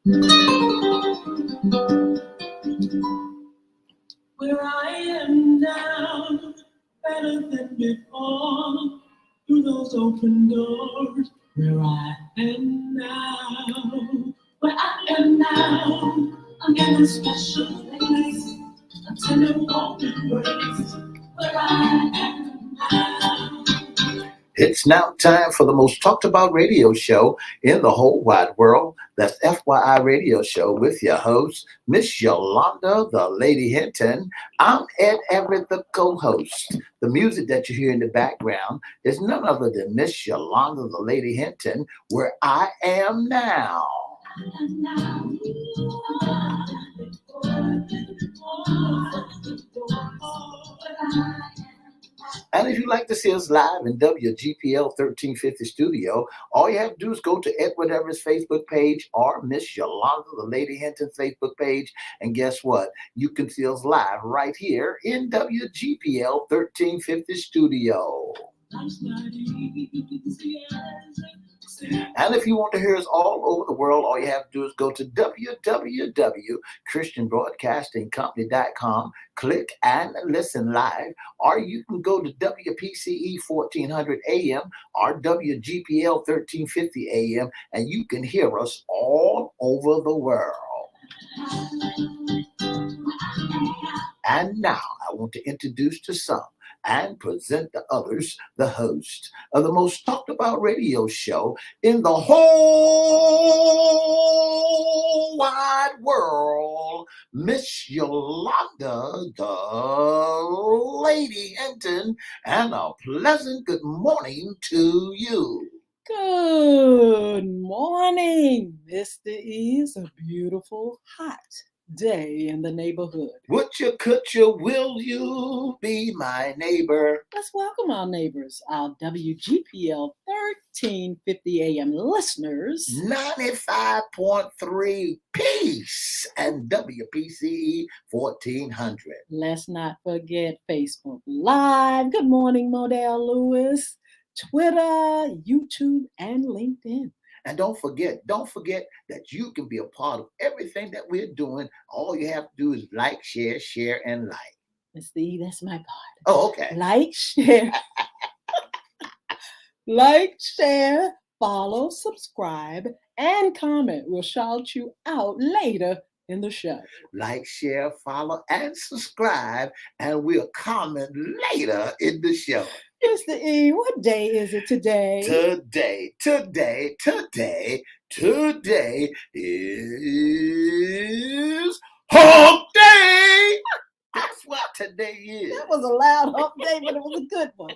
Where I am now, better than before, through those open doors. Where I am now, where I am now, I'm in a special place, a tender warm embrace. Where I am now. It's now time for the most talked about radio show in the whole wide world. That's FYI Radio Show with your host, Miss Yolanda, the Lady Hinton. I'm Ed Everett, the co-host. The music that you hear in the background is none other than Miss Yolanda, the Lady Hinton, where I am now. And if you'd like to see us live in WGPL 1350 studio, all you have to do is go to Edward Everett's Facebook page or Miss Yolanda, the Lady Hinton Facebook page. And guess what? You can see us live right here in WGPL 1350 studio. And if you want to hear us all over the world, all you have to do is go to www.christianbroadcastingcompany.com, click and listen live, or you can go to WPCE 1400 AM or WGPL 1350 AM, and you can hear us all over the world. And now I want to introduce to some and present to others the host of the most talked about radio show in the whole wide world, Miss Yolanda, the Lady Hinton, and a pleasant good morning to you. Good morning, Mr. E. It's a beautiful, hot day in the neighborhood. Would you, could you, will you be my neighbor? Let's welcome our neighbors, our WGPL 1350 AM listeners. 95.3 Peace and WPCE 1400. Let's not forget Facebook Live. Good morning, Modell Lewis. Twitter, YouTube, and LinkedIn. And don't forget that you can be a part of everything that we're doing. All you have to do is like, share, and like. Mr. E, that's my part. Oh, okay. Like, share. Like, share, follow, subscribe, and comment. We'll shout you out later in the show. Like, share, follow, and subscribe, and we'll comment later in the show. Mr. E, what day is it today? Today is Hump Day. That's what today is. That was a loud hump day, but it was a good one.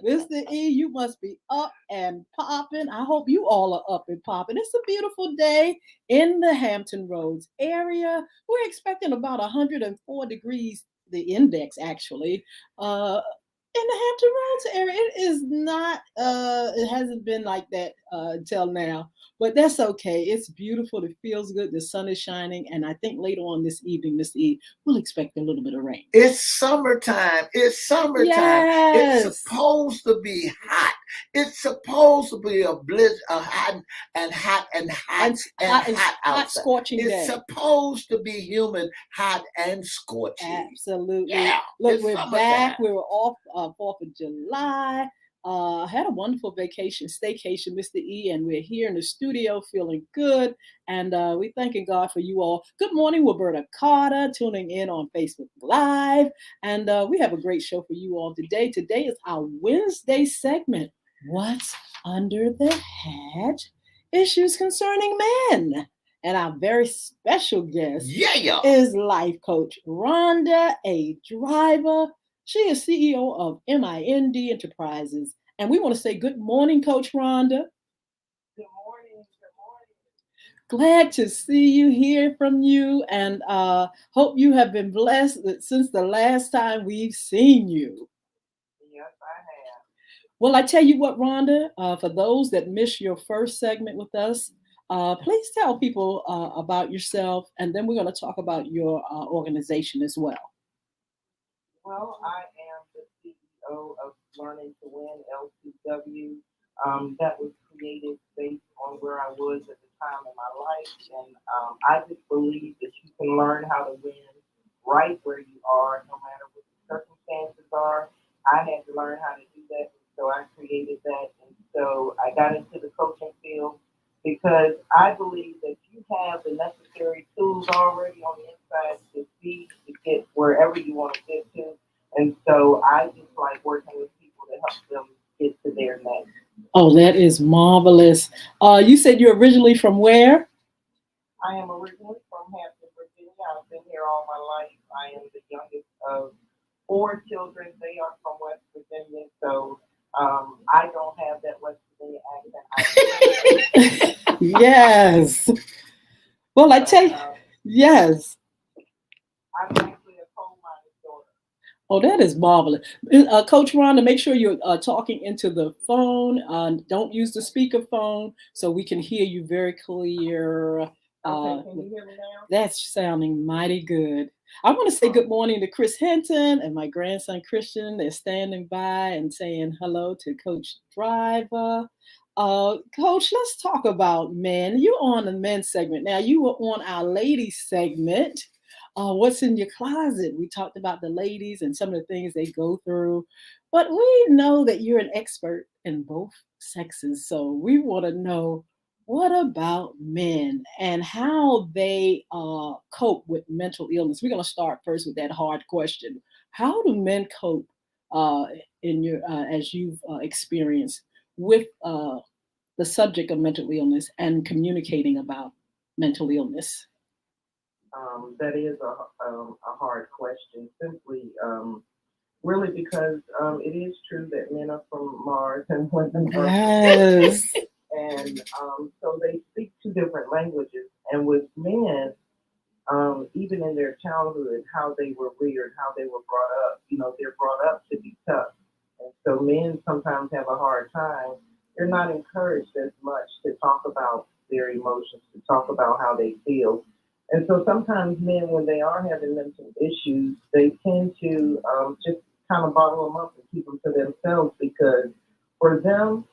Mr. E, you must be up and popping. I hope you all are up and popping. It's a beautiful day in the Hampton Roads area. We're expecting about 104 degrees, the index actually. In the Hampton Roads area, it is not, it hasn't been like that until now, but that's okay. It's beautiful. It feels good. The sun is shining. And I think later on this evening, Miss E, we'll expect a little bit of rain. It's summertime. Yes. It's supposed to be hot. It's supposed to be a blizzard, hot scorching it's day. It's supposed to be humid, hot, and scorching. Absolutely. Yeah. Look, we're back. We were off 4th of July. Had a wonderful staycation, Mr. E, and we're here in the studio feeling good. And we're thanking God for you all. Good morning, Roberta Carter, tuning in on Facebook Live. And we have a great show for you all today. Today is our Wednesday segment. What's under the hat? Issues concerning men. And our very special guest is life coach Rhonda A. Driver. She is CEO of MIND Enterprises. And we want to say good morning, Coach Rhonda. Good morning. Glad to see you, hear from you, and hope you have been blessed since the last time we've seen you. Yes, I have. Well, I tell you what, Rhonda, for those that missed your first segment with us, please tell people about yourself, and then we're going to talk about your organization as well. Well, I am the CEO of Learning to Win, LCW. That was created based on where I was at the time in my life, and I just believe that you can learn how to win right where you are, no matter what the circumstances are. I had to learn how to do that, so I created that, and so I got into the coaching field because I believe that you have the necessary tools already on the inside to see to get wherever you want to get to, and so I just like working with people to help them get to their next. Oh, that is marvelous. You said you're originally from where? I am originally from Hampton, Virginia. I've been here all my life. I am the youngest of four children. They are from West Virginia, so I don't have that West Virginia accent. I attempt to, Yes. Well, I but tell you, yes. I'm actually a coal miner's daughter. Oh, that is marvelous. Coach Rhonda, make sure you're talking into the phone. Don't use the speakerphone so we can hear you very clear. Okay, Uh, can you hear me now? that's sounding mighty good. I want to say good morning to Chris Hinton and my grandson Christian. They're standing by and saying hello to Coach Driver. Coach, let's talk about men. You're on the men's segment. Now, you were on our ladies segment. What's in your closet? We talked about the ladies and some of the things they go through, but we know that you're an expert in both sexes. So we want to know what about men and how they cope with mental illness. We're going to start first with that hard question. How do men cope uh, in your as you've experienced with the subject of mental illness and communicating about mental illness? That is a hard question. Simply, really, because it is true that men are from Mars and women are from Yes. and so they speak two different languages. And with men, even in their childhood, how they were reared, how they were brought up, they're brought up to be tough. And so men sometimes have a hard time. They're not encouraged as much to talk about their emotions, to talk about how they feel. And so sometimes men, when they are having mental issues, they tend to just kind of bottle them up and keep them to themselves because for them,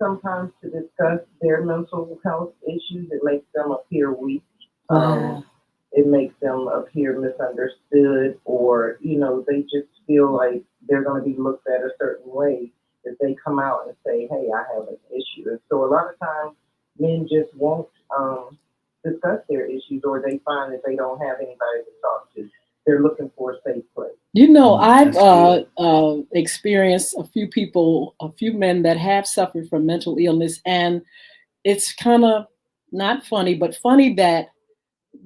sometimes to discuss their mental health issues, it makes them appear weak. Um, Wow. it makes them appear misunderstood, or they just feel like they're going to be looked at a certain way if they come out and say, "Hey, I have an issue." And so a lot of times, men just won't discuss their issues, or they find that they don't have anybody to talk to. They're looking for a safe place. You know, Mm, I've that's good. experienced a few people, a few men that have suffered from mental illness, and it's kind of not funny, but funny that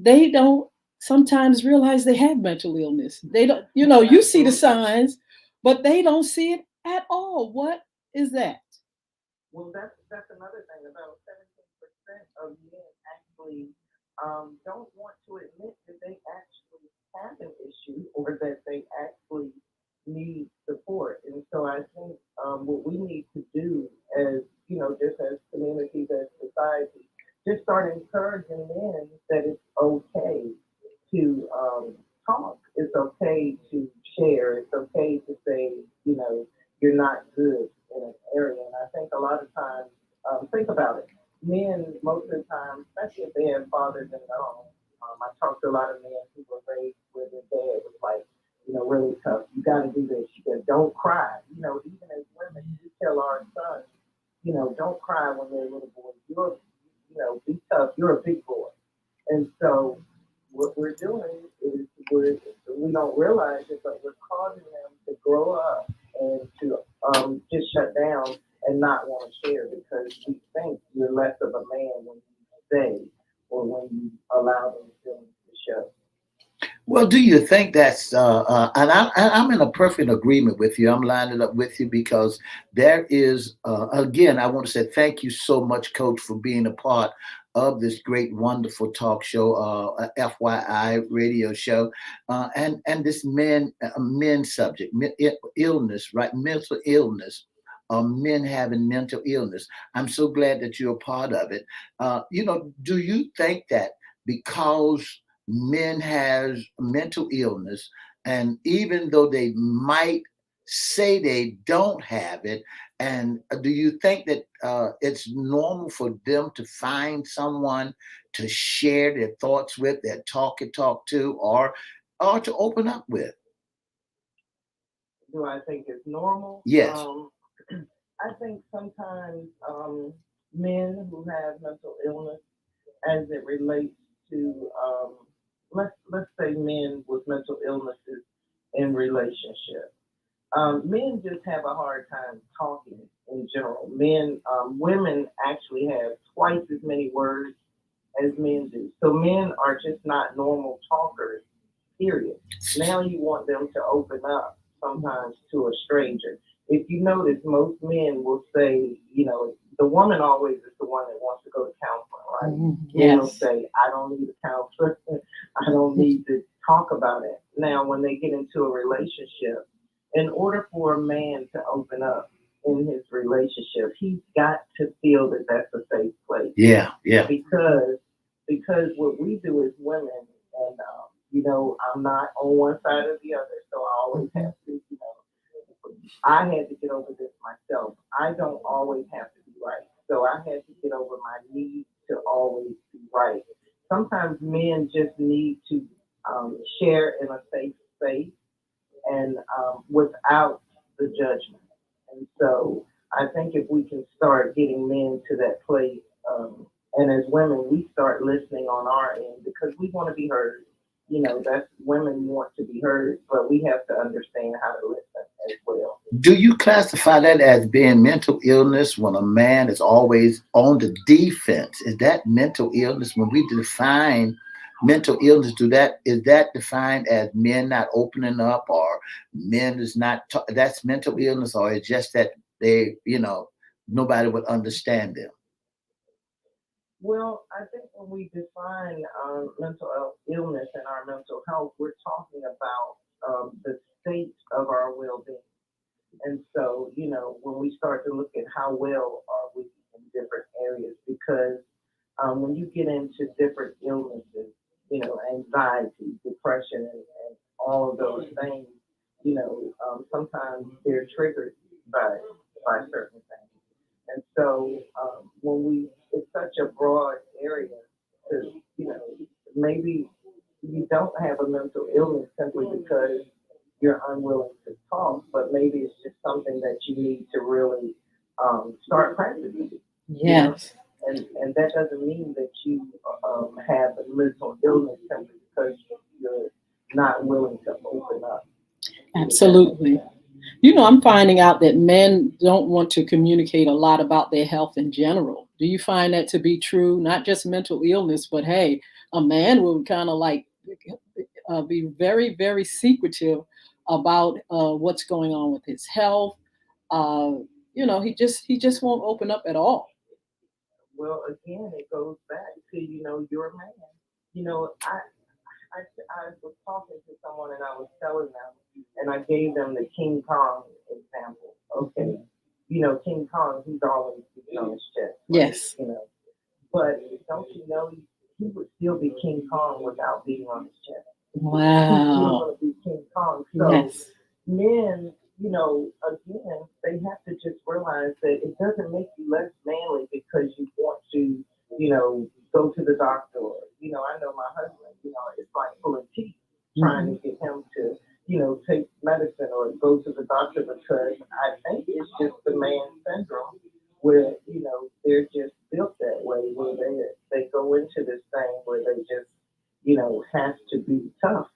they don't sometimes realize they have mental illness. They don't, you see the Absolutely. signs, but they don't see it at all. What is that? Well, that's another thing. About 17% of men actually don't want to admit that they actually have an issue or that they actually need support. And so I think what we need to do as just as communities, as society, just start encouraging men that it's okay to talk. It's okay to share. It's okay to say, you're not good in an area. And I think a lot of times, think about it. Men, most of the time, especially if they have fathers in the home, I talk to a lot of men who were raised where their dad was like, really tough. You got to do this. You got don't cry. Even as women, we tell our sons, don't cry when they're little boys. Be tough. You're a big boy. And so what we're doing is we don't realize it, but we're causing them to grow up and to just shut down and not want to share because we think you're less of a man when you say or when you allow those feelings to show. Well, do you think that's, and I'm in a perfect agreement with you. I'm lining up with you because there is, again, I want to say thank you so much, Coach, for being a part of this great, wonderful talk show, FYI radio show, and this men subject, illness, right? Mental illness. Men having mental illness. I'm so glad that you're a part of it. Do you think that because men has mental illness, and even though they might say they don't have it, and do you think that it's normal for them to find someone to share their thoughts with, their talk to, or to open up with? Do I think it's normal? Yes. I think sometimes men who have mental illness, as it relates to let's say men with mental illnesses in relationships. Men just have a hard time talking in general. Women actually have twice as many words as men do. So men are just not normal talkers, period. Now you want them to open up sometimes to a stranger. If you notice, most men will say, the woman always is the one that wants to go to counseling, right? Yes. Men will say, I don't need a counselor. I don't need to talk about it. Now, when they get into a relationship, in order for a man to open up in his relationship, he's got to feel that that's a safe place. Yeah. Because what we do as women, and I'm not on one side or the other, so I always have to, I had to get over this myself. I don't always have to be right, so I had to get over my need to always be right. Sometimes men just need to share in a safe space and without the judgment. And so I think if we can start getting men to that place, and as women, we start listening on our end because we want to be heard. That's women want to be heard, but we have to understand how to listen as well. Do you classify that as being mental illness when a man is always on the defense? Is that mental illness when we define mental illness? Is that defined as men not opening up, or men is not? That's mental illness, or it's just that they, nobody would understand them? Well, I think when we define mental illness and our mental health, we're talking about the state of our well-being. And so, when we start to look at how well are we in different areas, because when you get into different illnesses, anxiety, depression, and all of those things, sometimes they're triggered by certain things. And so it's such a broad area to, maybe you don't have a mental illness simply because you're unwilling to talk, but maybe it's just something that you need to really start practicing. Yes. And that doesn't mean that you have a mental illness simply because you're not willing to open up. Absolutely. I'm finding out that men don't want to communicate a lot about their health in general. Do you find that to be true? Not just mental illness, but hey, a man will kind of like be very, very secretive about what's going on with his health. He just won't open up at all. Well, again, it goes back to, you're a man. I was talking to someone and I was telling them, and I gave them the King Kong example. Okay, King Kong, he's always on his chest. Right? Yes. But don't you know he would still be King Kong without being on his chest. Wow. He's still going to be King Kong. So yes. Men, again, they have to just realize that it doesn't make you less manly because you want to, go to the doctor. Or, I know my husband, it's like pulling teeth trying to get him to, take medicine or go to the doctor because I think it's just the man syndrome where, they're just built that way, where they go into this thing where they just, have to be tough.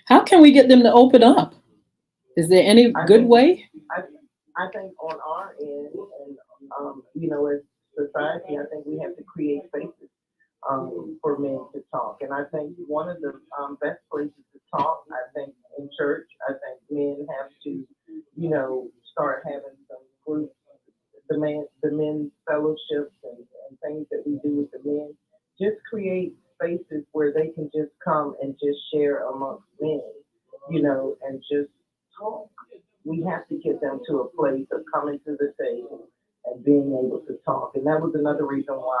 How can we get them to open up? Is there any good way? I think on our end, and as society, I think we have to create spaces for men to talk. And I think one of the best places to talk, I think in church, I think men have to, start having some groups, the men's fellowships and things that we do with the men. Just create spaces where they can just come and just share amongst men, and just talk. We have to get them to a place of coming to the table and being able to talk. And that was another reason why,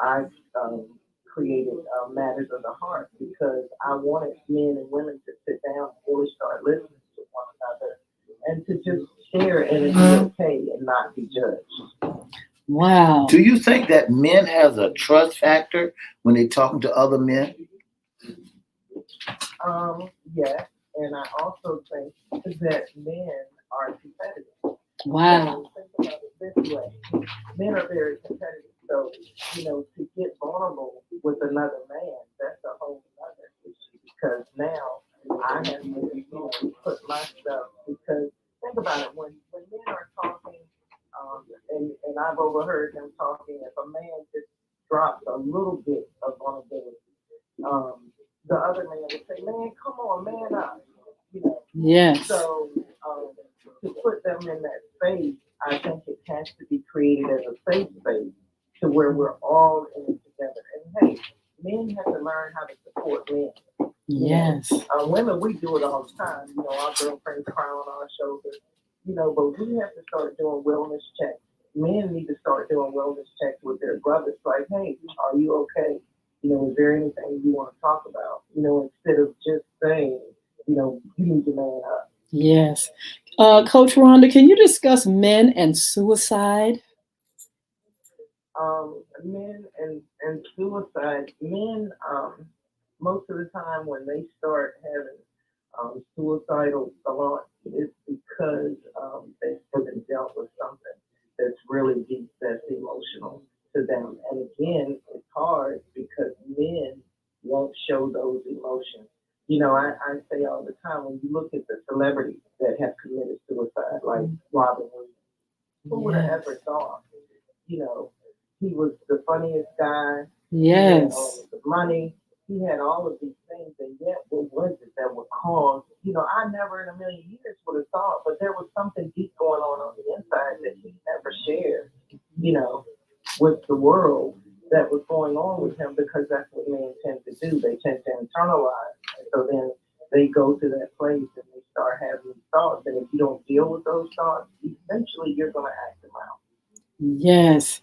I created Matters of the Heart, because I wanted men and women to sit down and really start listening to one another and to just share and it be okay and not be judged. Wow. Do you think that men has a trust factor when they talking to other men? Yes, and I also think that men are competitive. Wow. So think about it this way: men are very competitive. So to get vulnerable with another man, that's a whole other issue because now I have to put myself because think about it when men are talking, and I've overheard them talking. If a man just drops a little bit of vulnerability, um, the other man would say, "Man, come on, man up," you know. Yes. So to put them in that space, I think it has to be created as a safe space to where we're all in it together. And hey, men have to learn how to support men. Yes. Women, we do it all the time. Our girlfriends cry on our shoulders. But we have to start doing wellness checks. Men need to start doing wellness checks with their brothers. Like, hey, are you okay? Is there anything you want to talk about? Instead of just saying, you need to man up. Yes. Coach Rhonda, can you discuss men and suicide? Men and suicide. Men, most of the time when they start having suicidal thoughts, it's because they've been dealt with something that's really deep, that's emotional to them. And again, it's hard because men won't show those emotions. I say all the time when you look at the celebrities that have committed suicide, like Robin Williams, who would have ever thought? You know, he was the funniest guy. He had all Yes. of the money. He had all of these things, and yet what was it that would cause? I never in a million years would have thought, but there was something deep going on the inside that he never shared, you know, with the world that was going on with him because that's what men tend to do. They tend to internalize. And so then they go to that place and they start having thoughts. And if you don't deal with those thoughts, eventually you're going to act them out. Yes.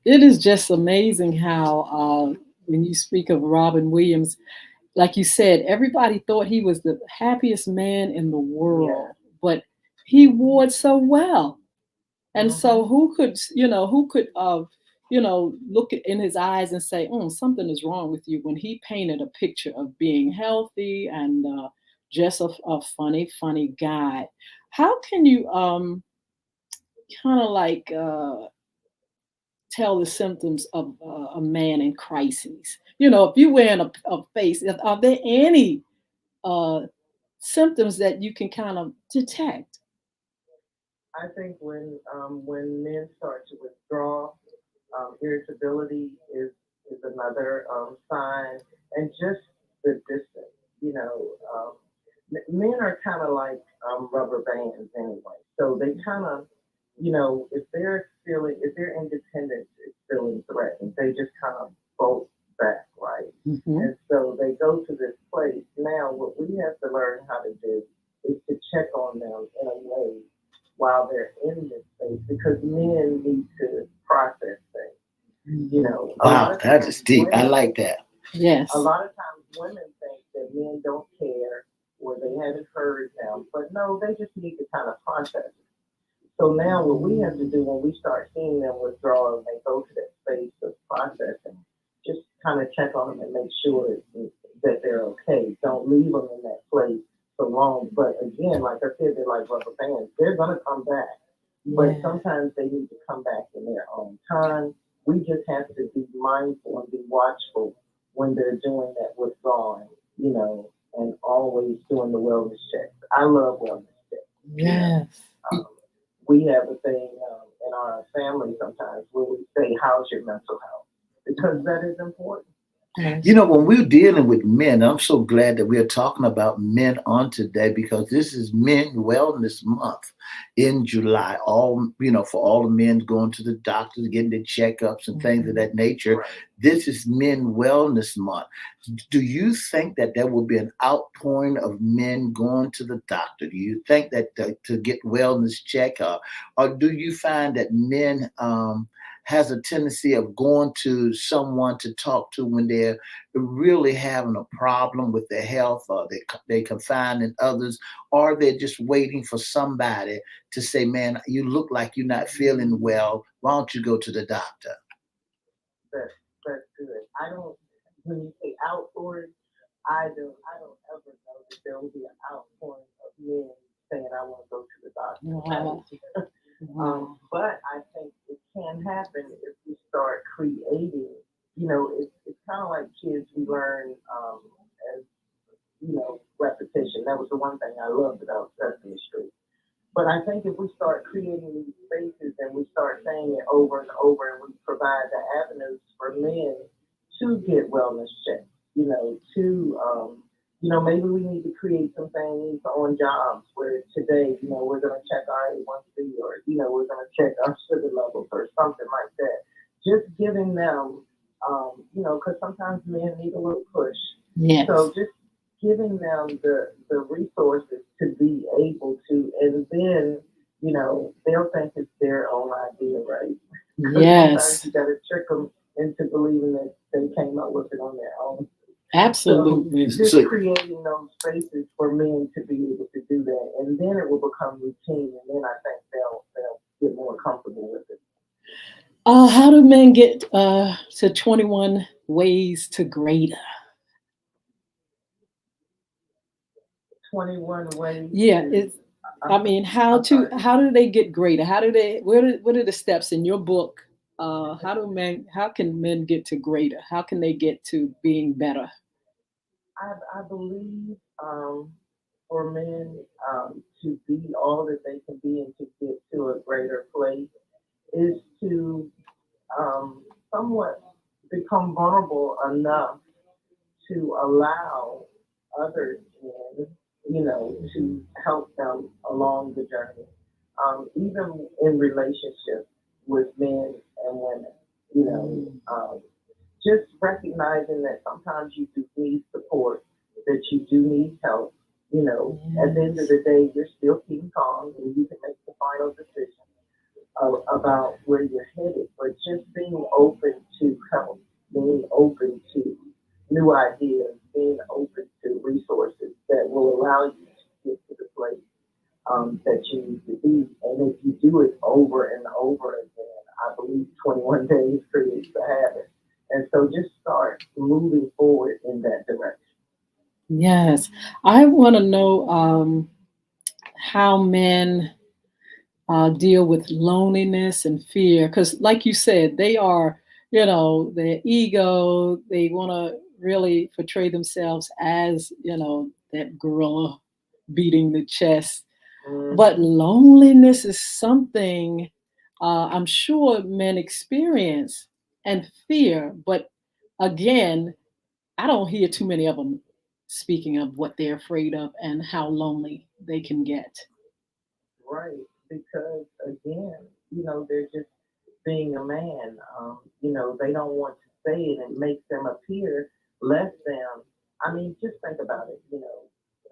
It is just amazing how, when you speak of Robin Williams, like you said, everybody thought he was the happiest man in the Yeah. world, but he wore it so well. And so Mm-hmm. who could look in his eyes and say, something is wrong with you when he painted a picture of being healthy and just a funny guy. How can you kind of like tell the symptoms of a man in crisis? If you're wearing a face, are there any uh, symptoms that you can kind of detect? I think when men start to withdraw, irritability is another sign, and just the distance. Men are kind of like rubber bands anyway. So they kind of, if their independence is feeling threatened, they just kind of bolt back, right? Hmm. And so they go to this place. Now, what we have to learn how to do is to check on them in a way while they're in this space because men need to process things. A lot Wow, of that times is deep. I women, like that. Yes. a lot of times women think that men don't care or they haven't heard them, but no, they just need to kind of process it. So now what we have to do when we start seeing them withdraw and they go to that space of processing, just kind of check on them and make sure that they're okay. Don't leave them in that place so long. But again, like I said, they're like rubber bands. They're gonna come back, but Yeah. sometimes they need to come back in their own time. We just have to be mindful and be watchful when they're doing that withdrawing, and always doing the wellness checks. I love wellness checks. Yes. Um, we have a thing in our family sometimes where we say, "How's your mental health?" Because that is important. Yes. When we're dealing with men, I'm so glad that we're talking about men on today because this is Men Wellness Month in July. For all the men going to the doctors, getting their checkups and things of that nature. Right. This is Men Wellness Month. Do you think that there will be an outpouring of men going to the doctor? Do you think that to get wellness checkup, or do you find that men has a tendency of going to someone to talk to when they're really having a problem with their health, or they confine in others, or they're just waiting for somebody to say, man, you look like you're not feeling well. Why don't you go to the doctor? That's good. I don't, when you say outpouring, I don't ever know that there will be an outpouring of men saying, I want to go to the doctor. Wow. But I think it can happen if we start creating, it's kind of like kids, we learn as, repetition. That was the one thing I loved about Sesame Street. But I think if we start creating these spaces and we start saying it over and over, and we provide the avenues for men to get wellness checks, maybe we need to create some things on jobs where today, we're going to check our A1C, or, we're going to check our sugar levels or something like that. Just giving them, because sometimes men need a little push. Yes. So just giving them the resources to be able to, and then, they'll think it's their own idea, right? Yes. Sometimes you got to trick them into believing that they came up with it on their own. Absolutely. So just creating those spaces for men to be able to do that, and then it will become routine, and then I think they'll get more comfortable with it. How do men get to 21 ways to greater? 21 ways. Yeah, how do they get greater? What are the steps in your book? How can men get to greater? How can they get to being better? I believe for men to be all that they can be and to get to a greater place is to somewhat become vulnerable enough to allow others to help them along the journey, even in relationships with men and women, just recognizing that sometimes you do need support, that you do need help. At the end of the day, you're still keeping calm and you can make the final decision about where you're headed, but just being open to help, being open to new ideas, being open to resources that will allow you to get to the place that you need to be. And if you do it over and over again, I believe 21 days creates a habit. And so just start moving forward in that direction. Yes. I want to know how men deal with loneliness and fear, because like you said, they are, their ego, they want to really portray themselves as, that gorilla beating the chest. But loneliness is something I'm sure men experience, and fear. But again, I don't hear too many of them speaking of what they're afraid of and how lonely they can get. Right, because again, they're just being a man. They don't want to say it, and it makes them appear less than. I mean, just think about it.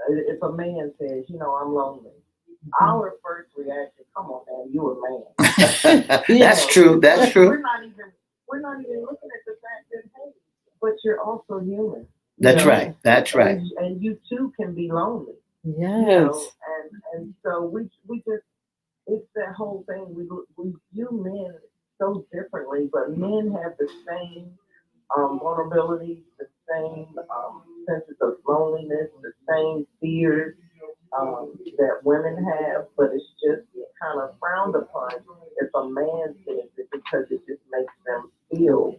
If a man says, I'm lonely, our first reaction, come on, man, you a man. That's true. That's true. We're not even looking at the fact that, hey, but you're also human. That's right. That's right. And you too can be lonely. Yes. And so we just, it's that whole thing. We view men so differently, but men have the same vulnerabilities, the same senses of loneliness, the same fears that women have, but it's just kind of frowned upon if a man says it, because it just makes them feel,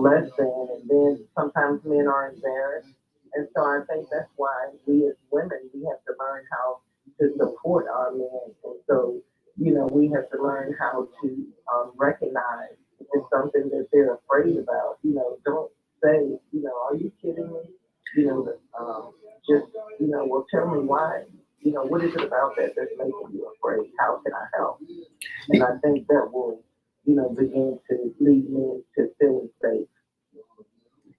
less than. And then sometimes men are embarrassed. And so I think that's why we as women, we have to learn how to support our men. And so, we have to learn how to recognize if it's something that they're afraid about. Don't say, are you kidding me? Just, well, tell me why. What is it about that that's making you afraid? How can I help? And I think that will, begin to lead men to feeling safe.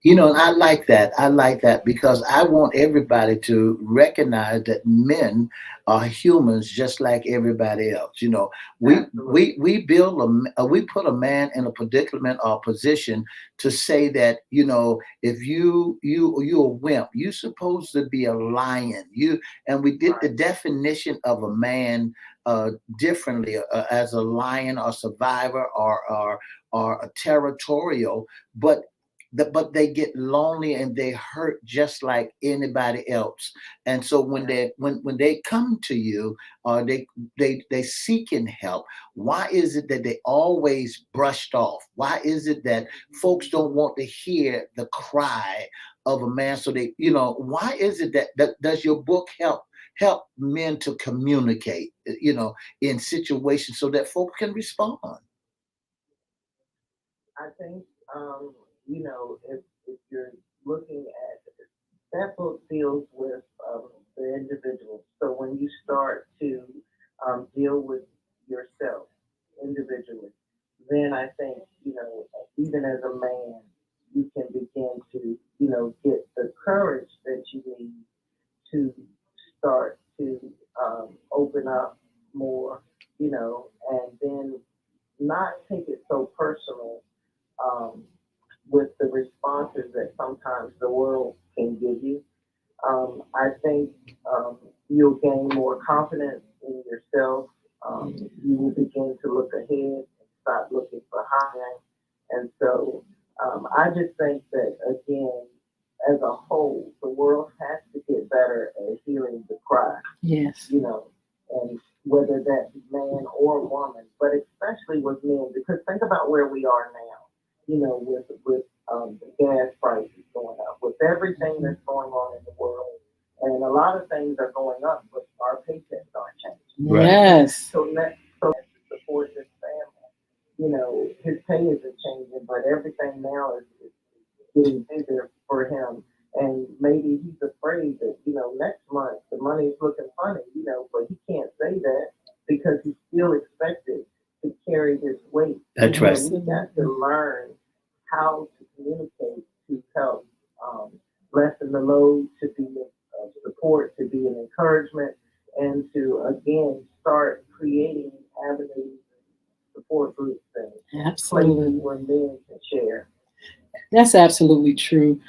You know, I like that. I like that because I want everybody to recognize that men are humans just like everybody else. You know, Absolutely. we build we put a man in a predicament or position to say that, you know, if you're a wimp, you're supposed to be a lion. You and we did the Right. definition of a man differently as a lion or survivor or a territorial, but but they get lonely and they hurt just like anybody else. And so when Yeah. when they come to you or they seeking help, why is it that they always brushed off? Why is it that folks don't want to hear the cry of a man? So they, you know, why is it that does your book help men to communicate, you know, in situations so that folks can respond? I think, you know, if you're looking at that book deals with the individual. So when you start to deal with yourself individually, then I think, you know, even as a man, you can begin to, you know, get the courage that you need to start to open up more, you know, and then not take it so personal um, with the responses that sometimes the world can give you. I think you'll gain more confidence in yourself. You will begin to look ahead and stop looking behind. And so I just think that, again, as a whole, the world has to get better at hearing the cry, Yes. you know, and whether that be man or woman, but especially with men, because think about where we are now, you know, with the gas prices going up, with everything that's going on in the world, and a lot of things are going up, but our paychecks aren't changing. Right. Yes. So to support this family, you know, his pay isn't changing, but everything now is getting bigger for him. And maybe he's afraid that, you know, next month the money's looking funny, you know, but he can't say that because he's still expected to carry this weight. That's So right. we've got to learn how to communicate to help lessen the load, to be support, to be an encouragement, and to again start creating avenues, support groups, and places Absolutely. where men can share. That's absolutely true.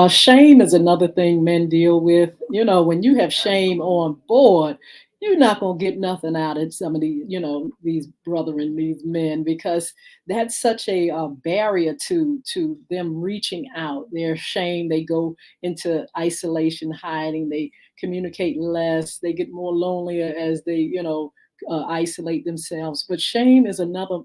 Shame is another thing men deal with. You know, when you have shame Absolutely. on board, you're not gonna get nothing out of some of these, you know, these brethren, these men, because that's such a barrier to them reaching out. Their shame, they go into isolation, hiding. They communicate less. They get more lonelier as they, you know, isolate themselves. But shame is another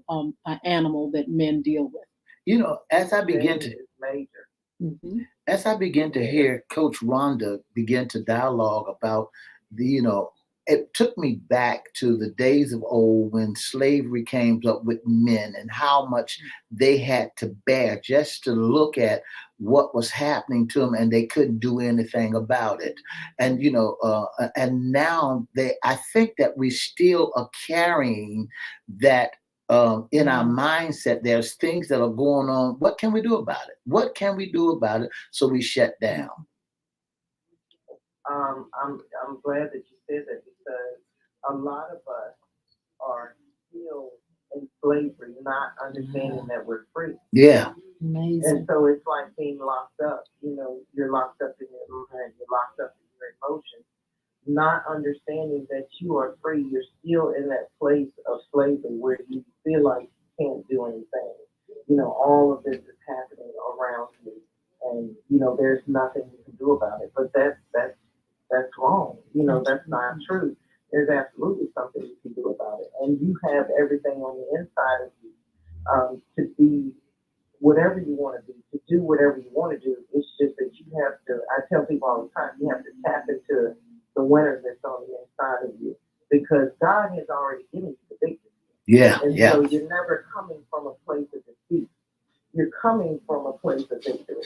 animal that men deal with. You know, Shame is major. Mhm. as I begin to hear Coach Rhonda begin to dialogue about the, you know, it took me back to the days of old when slavery came up with men and how much they had to bear just to look at what was happening to them and they couldn't do anything about it. And, you know, and now I think that we still are carrying that in our mindset. There's things that are going on. What can we do about it? What can we do about it? So we shut down. I'm glad that you said that because a lot of us are still in slavery, not understanding that we're free. Yeah. And Amazing. so it's like being locked up. You know, you're locked up in your mind, you're locked up in your emotions, not understanding that you are free. You're still in that place of slavery where you feel like you can't do anything. You know, all of this is happening around you, and you know there's nothing you can do about it. But that's wrong. You know, that's not true. There's absolutely something you can do about it, and you have everything on the inside of you to be whatever you want to be, to do whatever you want to do. It's just that you have to, I tell people all the time, you have to tap into the winner that's on the inside of you because God has already given you the victory. Yeah. And Yeah. so you're never coming from a place of defeat. You're coming from a place of victory.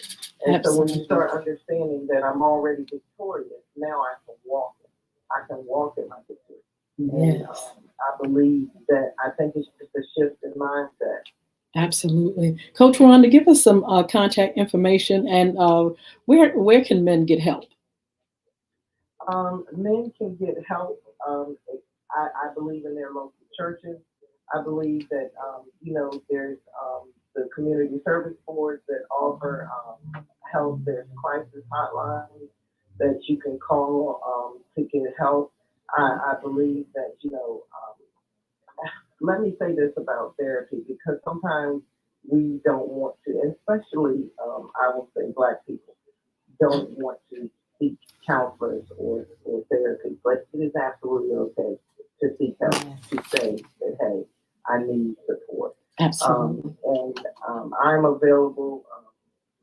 And so when you Absolutely. start understanding that I'm already victorious, now I can walk it. I can walk in my victory. And Yes. I believe that I think it's just a shift in mindset. Absolutely. Coach Rhonda, give us some contact information and where can men get help? Men can get help. I believe in their local churches. I believe that there's the community service boards that offer help. There's crisis hotlines that you can call to get help. I believe that let me say this about therapy because sometimes we don't want to, and especially I will say Black people don't want to seek counselors or therapy, but it is absolutely okay to seek help, to say that, hey, I need support. Absolutely. I'm available.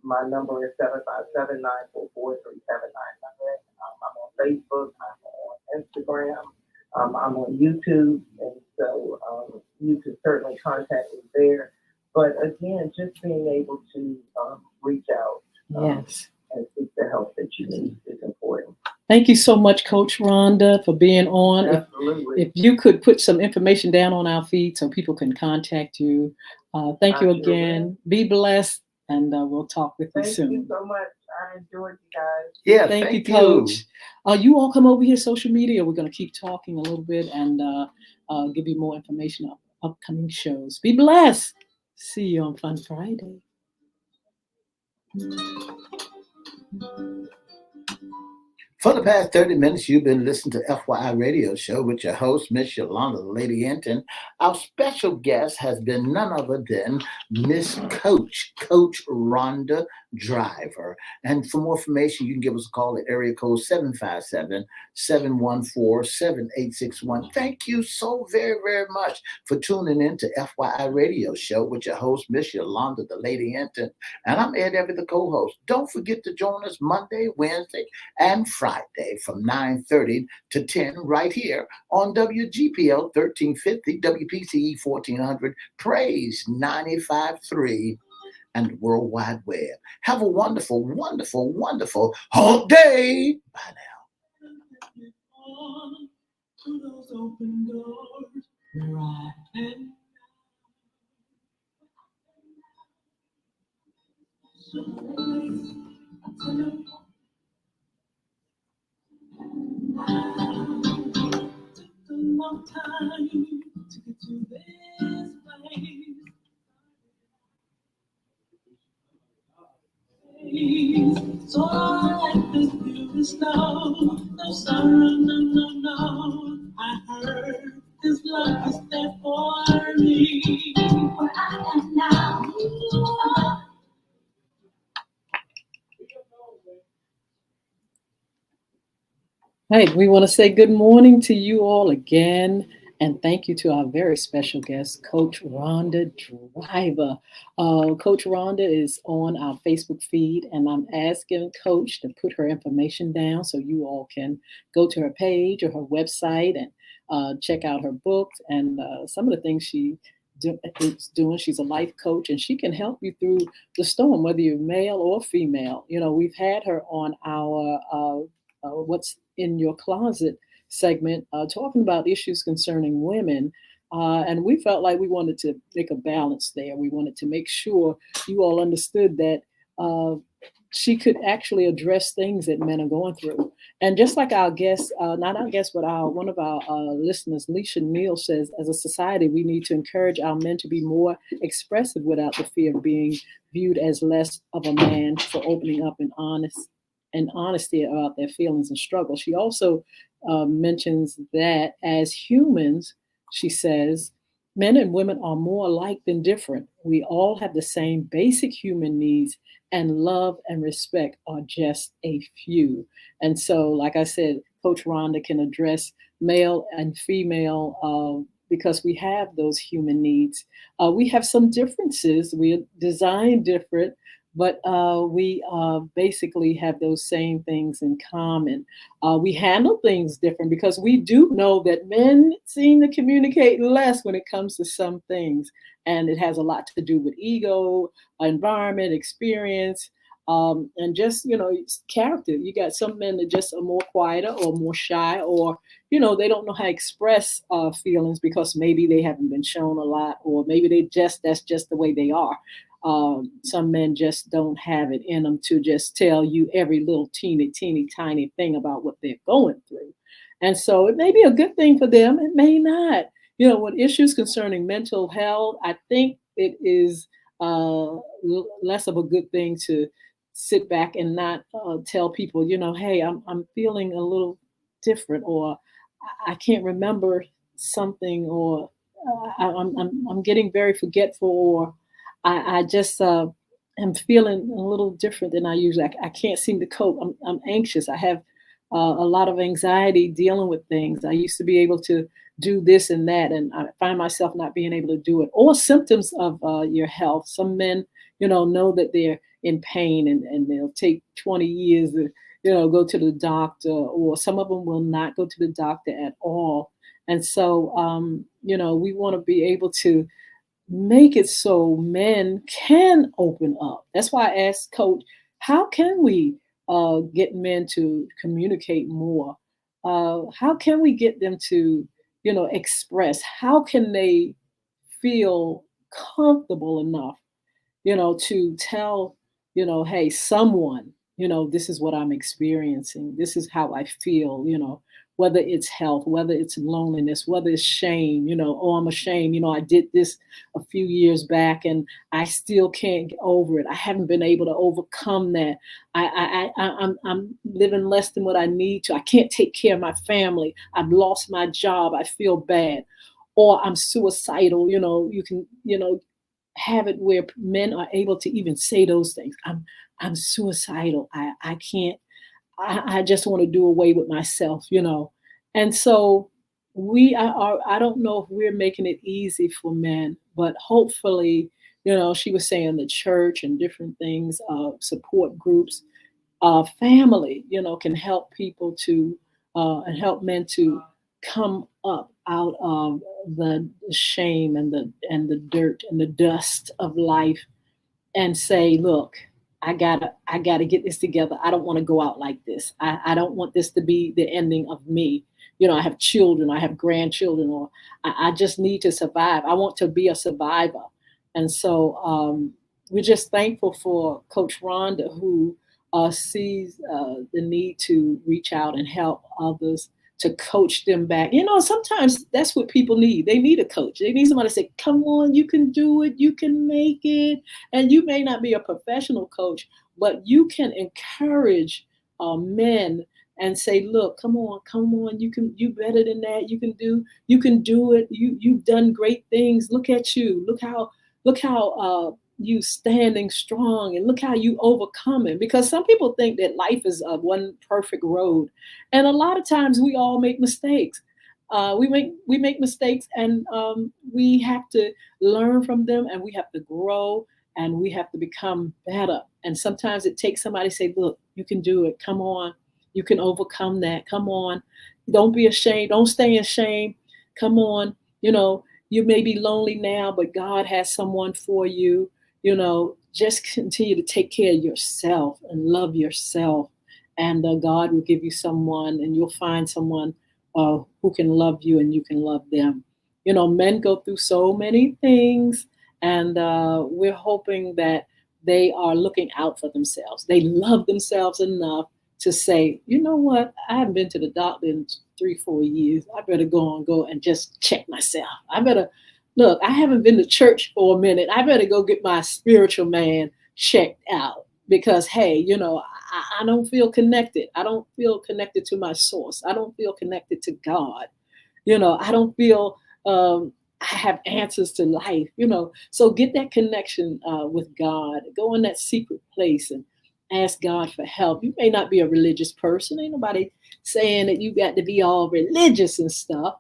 My number is 757-944-3799. I'm on Facebook. I'm on Instagram. I'm on YouTube. And so you can certainly contact me there. But again, just being able to reach out. Yes. And seek the help that you need is important. Thank you so much, Coach Rhonda, for being on. Absolutely. If you could put some information down on our feed so people can contact you. Thank you again. Be blessed, and we'll talk with you soon. Thank you so much. I enjoyed you guys. Yeah, thank you, Coach. You all come over here, social media. We're going to keep talking a little bit and give you more information on upcoming shows. Be blessed. See you on Fun Friday. For the past 30 minutes, you've been listening to FYI Radio Show with your host, Miss Yolanda, the Lady Hinton. Our special guest has been none other than Miss Coach Rhonda Driver. And for more information, you can give us a call at area code 757-714-7861. Thank you so very, very much for tuning in to FYI Radio Show with your host, Miss Yolanda, the Lady Hinton. And I'm Ed Everett, the co-host. Don't forget to join us Monday, Wednesday, and Friday from 9:30 to 10 right here on WGPL 1350, WPCE 1400, Praise 95.3, and World Wide Web. Have a wonderful, wonderful, wonderful hump day. Bye now. To those open doors where I am. Took a long time to get to this place. So I like this beauty slow. No sorrow, no. I heard this love is there for me. Where I am now. Hey, we want to say good morning to you all again. And thank you to our very special guest, Coach Rhonda Driver. Coach Rhonda is on our Facebook feed, and I'm asking Coach to put her information down so you all can go to her page or her website and check out her books and some of the things she is doing. She's a life coach, and she can help you through the storm, whether you're male or female. You know, we've had her on our What's in Your Closet segment talking about issues concerning women. And we felt like we wanted to make a balance there. We wanted to make sure you all understood that she could actually address things that men are going through. And just like our guest, not our guest, but one of our listeners, Leisha Neal, says, as a society, we need to encourage our men to be more expressive without the fear of being viewed as less of a man for opening up and honesty about their feelings and struggles. She also mentions that as humans, she says, men and women are more alike than different. We all have the same basic human needs, and love and respect are just a few. And so, like I said, Coach Rhonda can address male and female because we have those human needs. We have some differences. We are designed different, but we basically have those same things in common. We handle things different because we do know that men seem to communicate less when it comes to some things. And it has a lot to do with ego, environment, experience. And just, character. You got some men that just are more quieter or more shy, or, they don't know how to express feelings because maybe they haven't been shown a lot, or maybe that's just the way they are. Some men just don't have it in them to just tell you every little teeny, teeny, tiny thing about what they're going through. And so it may be a good thing for them. It may not. When issues concerning mental health, I think it is less of a good thing to sit back and not tell people, hey, I'm feeling a little different, or I can't remember something, or I'm getting very forgetful, or I just am feeling a little different than I usually. I can't seem to cope. I'm anxious. I have a lot of anxiety dealing with things. I used to be able to do this and that, and I find myself not being able to do it. Or symptoms of your health. Some men, know that they're in pain, and they'll take 20 years to, go to the doctor, or some of them will not go to the doctor at all. And so, we want to be able to make it so men can open up. That's why I asked Coach, how can we get men to communicate more? How can we get them to, express? How can they feel comfortable enough, to tell, hey, someone, this is what I'm experiencing. This is how I feel, whether it's health, whether it's loneliness, whether it's shame, oh, I'm ashamed. I did this a few years back and I still can't get over it. I haven't been able to overcome that. I'm living less than what I need to. I can't take care of my family. I've lost my job. I feel bad. Or I'm suicidal. You can, have it where men are able to even say those things. I'm suicidal. I can't, I just want to do away with myself, And so I don't know if we're making it easy for men, but hopefully, she was saying the church and different things, support groups, family, can help people to, and help men to come up out of the shame and the dirt and the dust of life, and say, look, I gotta get this together. I don't want to go out like this. I don't want this to be the ending of me. I have children, I have grandchildren, or I just need to survive. I want to be a survivor. And so we're just thankful for Coach Rhonda, who sees the need to reach out and help others, to coach them back. Sometimes that's what people need. They need a coach. They need somebody to say, come on, you can do it, you can make it. And you may not be a professional coach, but you can encourage men and say, look, come on, you better than that. You can do it. You've done great things. Look at you. Look how you standing strong, and look how you overcome it. Because some people think that life is one perfect road, and a lot of times we all make mistakes. We make mistakes, and we have to learn from them, and we have to grow, and we have to become better. And sometimes it takes somebody to say, look, you can do it. Come on, you can overcome that. Come on, don't be ashamed. Don't stay in shame. Come on, you may be lonely now, but God has someone for you. Just continue to take care of yourself and love yourself, and God will give you someone, and you'll find someone who can love you, and you can love them. Men go through so many things, and we're hoping that they are looking out for themselves. They love themselves enough to say, you know what, I haven't been to the doctor in 3-4 years. I better go and just check myself. Look, I haven't been to church for a minute. I better go get my spiritual man checked out, because, hey, I don't feel connected. I don't feel connected to my source. I don't feel connected to God. I don't feel I have answers to life, So get that connection with God. Go in that secret place and ask God for help. You may not be a religious person. Ain't nobody saying that you got to be all religious and stuff.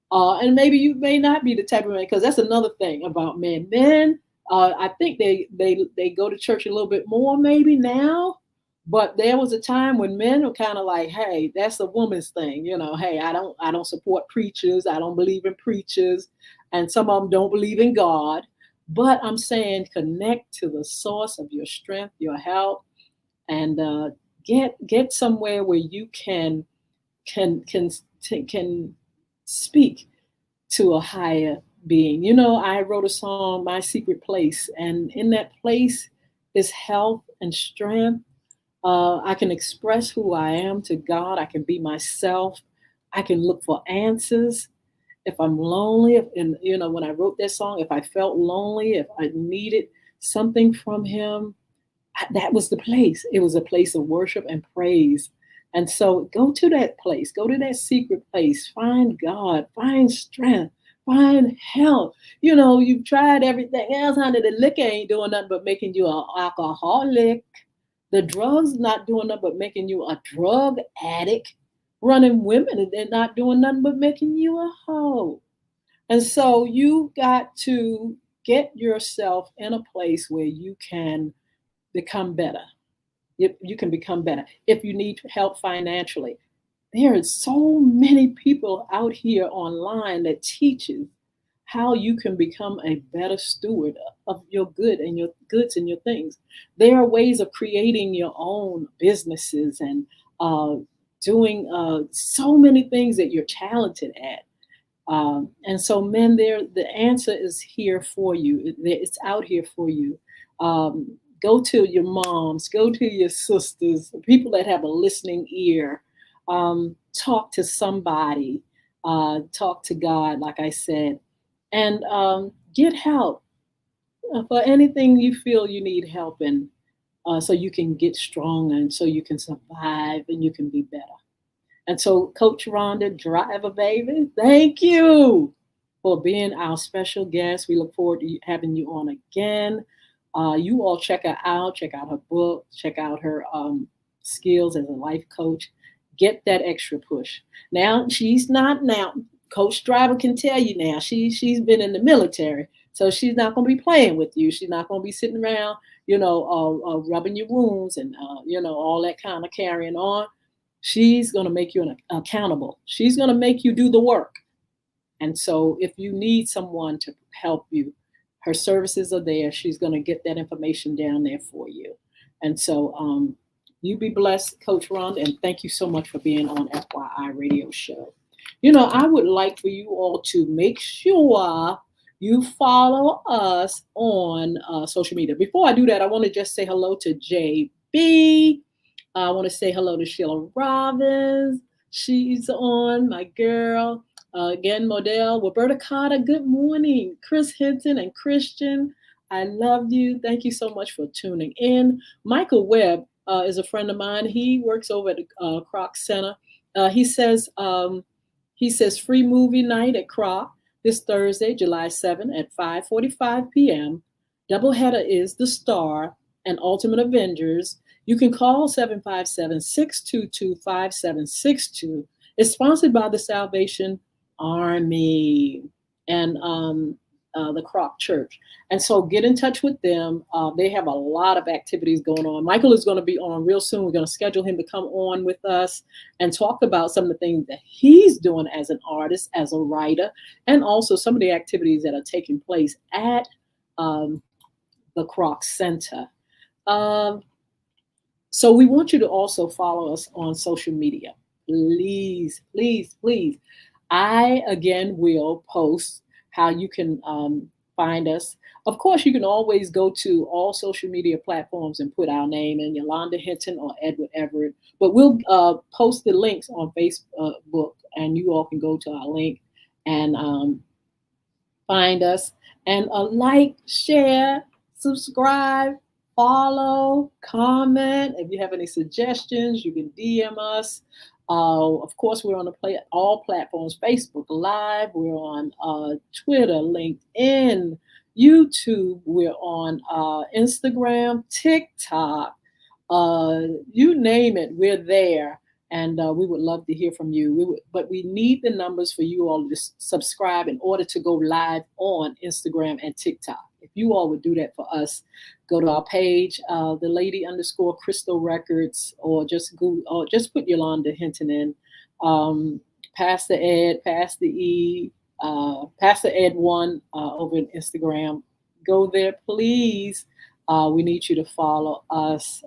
And maybe you may not be the type of man, because that's another thing about men. Men, I think they go to church a little bit more maybe now, but there was a time when men were kind of like, hey, that's a woman's thing. Hey, I don't support preachers. I don't believe in preachers. And some of them don't believe in God. But I'm saying, connect to the source of your strength, your help, and get somewhere where you can can speak to a higher being. You know, I wrote a song, My Secret Place, and in that place is health and strength. I can express who I am to God. I can be myself. I can look for answers. If I'm lonely, and you know, when I wrote that song, if I felt lonely, if I needed something from Him, that was the place. It was a place of worship and praise. And so go to that place, go to that secret place, find God, find strength, find help. You know, you've tried everything else, honey. The liquor ain't doing nothing but making you an alcoholic. The drugs not doing nothing but making you a drug addict. Running women, and they're not doing nothing but making you a hoe. And so you got to get yourself in a place where you can become better. You can become better. If you need help financially, there are so many people out here online that teaches how you can become a better steward of your good and your goods and your things. There are ways of creating your own businesses and doing so many things that you're talented at. And so, men, there, the answer is here for you. It's out here for you. Go to your moms, go to your sisters, people that have a listening ear. Talk to somebody. Talk to God, like I said, and get help for anything you feel you need help in, so you can get stronger and so you can survive and you can be better. And so, Coach Rhonda, driver baby, thank you for being our special guest. We look forward to having you on again. You all check her out, check out her book, check out her skills as a life coach. Get that extra push. Now, she's not now. Coach Driver can tell you now, she's been in the military. So she's not going to be playing with you. She's not going to be sitting around, rubbing your wounds and, all that kind of carrying on. She's going to make you accountable. She's going to make you do the work. And so if you need someone to help you, her services are there. She's going to get that information down there for you. And so you be blessed, Coach Rhonda, and thank you so much for being on FYI Radio Show. You know, I would like for you all to make sure you follow us on social media. Before I do that, I want to just say hello to JB. I want to say hello to Sheila Robbins. She's on, my girl. Again, Modell. Roberta Carter, good morning. Chris Hinton and Christian, I love you. Thank you so much for tuning in. Michael Webb is a friend of mine. He works over at the Kroc Center. He says free movie night at Kroc this Thursday, July 7 at 5:45 p.m. Doubleheader is The Star and Ultimate Avengers. You can call 757-622-5762. It's sponsored by the Salvation Army and the Kroc Church. And so get in touch with them. They have a lot of activities going on. Michael is going to be on real soon. We're going to schedule him to come on with us and talk about some of the things that he's doing as an artist, as a writer, and also some of the activities that are taking place at the Kroc Center. So we want you to also follow us on social media. Please, please, please. I, again, will post how you can find us. Of course, you can always go to all social media platforms and put our name in, Yolanda Hinton or Edward Everett. But we'll post the links on Facebook, and you all can go to our link and find us. And like, share, subscribe, follow, comment. If you have any suggestions, you can DM us. Of course, we're on all platforms, Facebook Live. We're on Twitter, LinkedIn, YouTube. We're on Instagram, TikTok. You name it, we're there. And we would love to hear from you. But we need the numbers for you all to subscribe in order to go live on Instagram and TikTok. If you all would do that for us, go to our page, the lady _ Crystal Records, or just Google, or just put Yolanda Hinton in. Pastor Ed, Pastor E, Pastor Ed 1 over on Instagram. Go there, please. We need you to follow us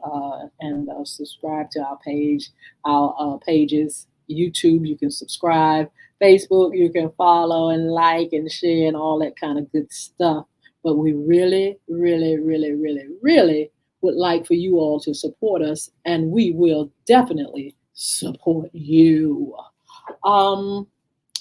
and subscribe to our page, our pages. YouTube, you can subscribe. Facebook, you can follow and like and share and all that kind of good stuff. But we really, really, really, really, really would like for you all to support us, and we will definitely support you. Um,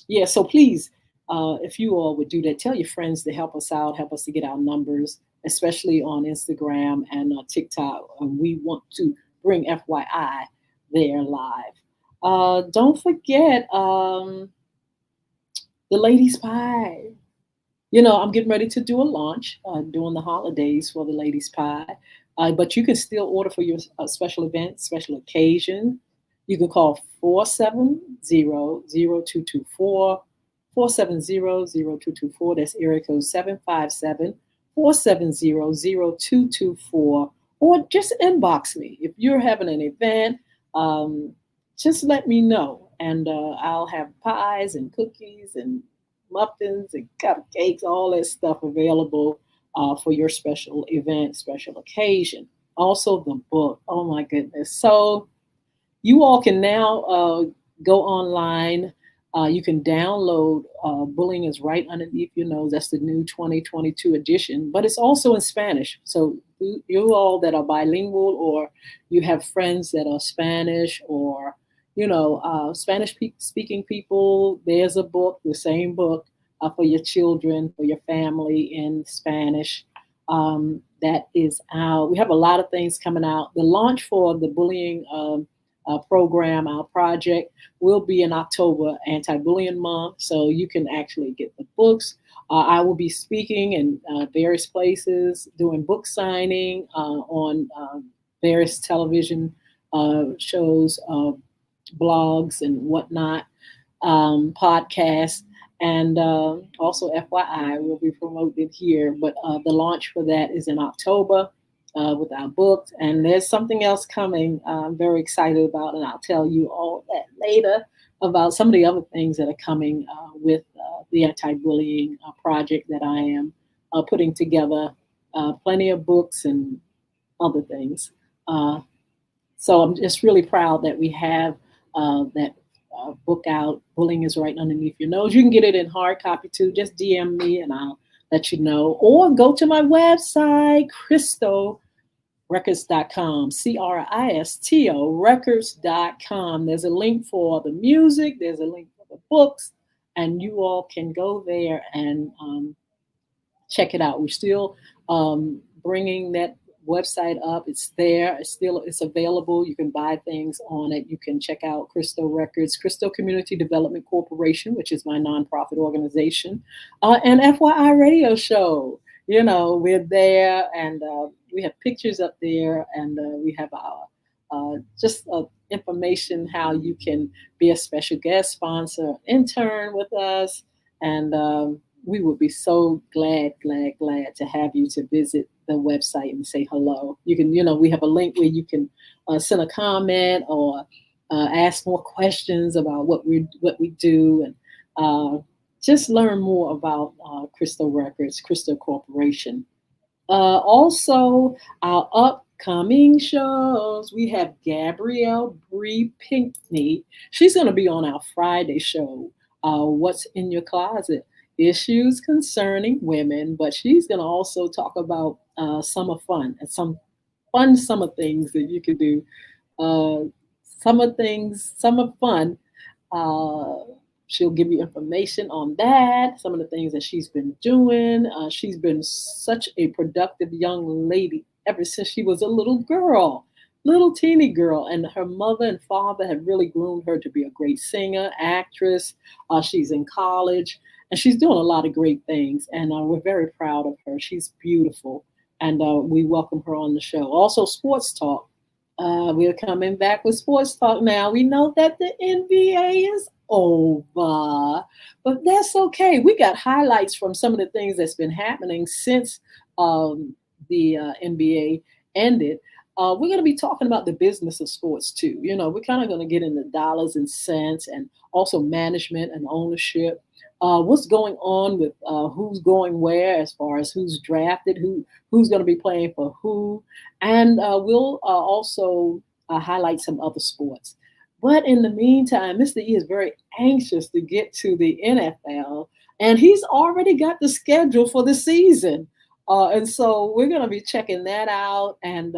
yeah, so please, if you all would do that, tell your friends to help us out, help us to get our numbers, especially on Instagram and TikTok. We want to bring FYI there live. Don't forget the Ladies Pie. I'm getting ready to do a launch during the holidays for the Ladies Pie. But you can still order for your special event, special occasion. You can call 470-0224, 470-0224. That's area code 757-470-0224. Or just inbox me. If you're having an event, just let me know. And I'll have pies and cookies and muffins and cupcakes, all that stuff available for your special event, special occasion. Also, the book. Oh my goodness. So, you all can now go online. You can download Bullying is Right Underneath Your Nose. That's the new 2022 edition, but it's also in Spanish. So, you all that are bilingual, or you have friends that are Spanish, or Spanish speaking people, there's a book, the same book for your children, for your family in Spanish. That is out. We have a lot of things coming out. The launch for the bullying program, our project, will be in October, Anti-Bullying Month. So you can actually get the books. I will be speaking in various places, doing book signing on various television shows, blogs and whatnot, podcasts, and also FYI will be promoted here. But the launch for that is in October with our books, and there's something else coming I'm very excited about, and I'll tell you all that later about some of the other things that are coming with the anti-bullying project that I am putting together. Plenty of books and other things. So I'm just really proud that we have that book out, Bullying is Right Underneath Your Nose. You can get it in hard copy too. Just DM me and I'll let you know. Or go to my website, CristoRecords.com, CRISTO Records.com. There's a link for the music. There's a link for the books. And you all can go there and check it out. We're still bringing that website up. It's there. It's available. You can buy things on it. You can check out Cristo Records, Cristo Community Development Corporation, which is my nonprofit organization, and FYI Radio Show. We're there, and we have pictures up there, and we have our just information how you can be a special guest sponsor, intern with us, and we would be so glad to have you to visit the website and say hello. You can, we have a link where you can send a comment or ask more questions about what we do, and just learn more about Cristo Records, Cristo Corporation. Also, our upcoming shows, we have Gabrielle Bree Pinkney. She's going to be on our Friday show, What's in Your Closet? Issues concerning women, but she's going to also talk about summer fun and some fun summer things that you can do. Summer fun. She'll give you information on that, some of the things that she's been doing. She's been such a productive young lady ever since she was a little teeny girl, and her mother and father have really groomed her to be a great singer, actress. She's in college, and she's doing a lot of great things, and we're very proud of her. She's beautiful, and we welcome her on the show. Also, Sports Talk. We're coming back with Sports Talk now. We know that the NBA is over, but that's okay. We got highlights from some of the things that's been happening since the NBA ended. we're going to be talking about the business of sports too. We're kind of going to get into dollars and cents and also management and ownership. What's going on with who's going where as far as who's drafted, who's going to be playing for who, and we'll also highlight some other sports. But in the meantime, Mr. E is very anxious to get to the NFL, and he's already got the schedule for the season. And so we're going to be checking that out and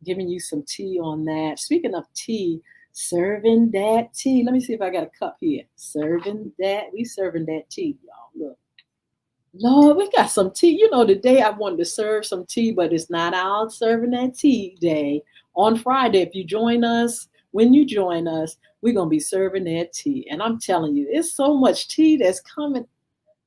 giving you some tea on that. Speaking of tea, serving that tea. Let me see if I got a cup here. We serving that tea, y'all. Look. Lord, we got some tea. Today I wanted to serve some tea, but it's not our serving that tea day. On Friday, if you join us, when you join us, we're going to be serving that tea. And I'm telling you, it's so much tea that's coming